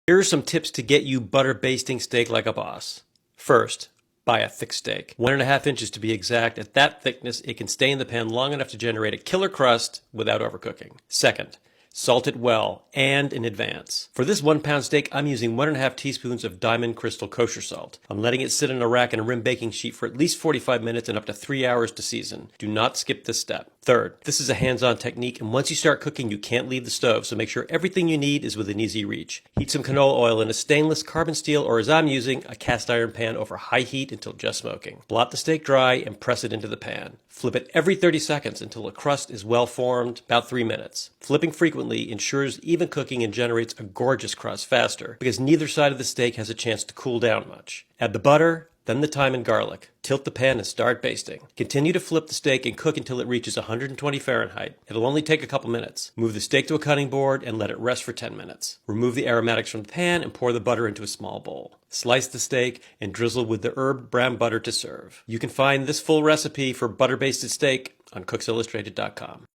Here are some tips to get you butter basting steak like a boss. First, buy a thick steak, 1.5 inches to be exact. At that thickness, it can stay in the pan long enough to generate a killer crust without overcooking. Second, salt it well and in advance. For this 1 pound steak, I'm using 1.5 teaspoons of Diamond Crystal kosher salt. I'm letting it sit in a rack in a rim baking sheet for at least 45 minutes and up to 3 hours to season. Do not skip this step. Third, this is a hands-on technique, and once you start cooking, you can't leave the stove, so make sure everything you need is within easy reach. Heat some canola oil in a stainless, carbon steel, or as I'm using, a cast iron pan over high heat until just smoking. Blot the steak dry and press it into the pan. Flip it every 30 seconds until the crust is well formed, about 3 minutes. Flipping frequently ensures even cooking and generates a gorgeous crust faster, because neither side of the steak has a chance to cool down much. Add the butter, then the thyme and garlic. Tilt the pan and start basting. Continue to flip the steak and cook until it reaches 120 Fahrenheit. It'll only take a couple minutes. Move the steak to a cutting board and let it rest for 10 minutes. Remove the aromatics from the pan and pour the butter into a small bowl. Slice the steak and drizzle with the herb brown butter to serve. You can find this full recipe for butter-basted steak on cooksillustrated.com.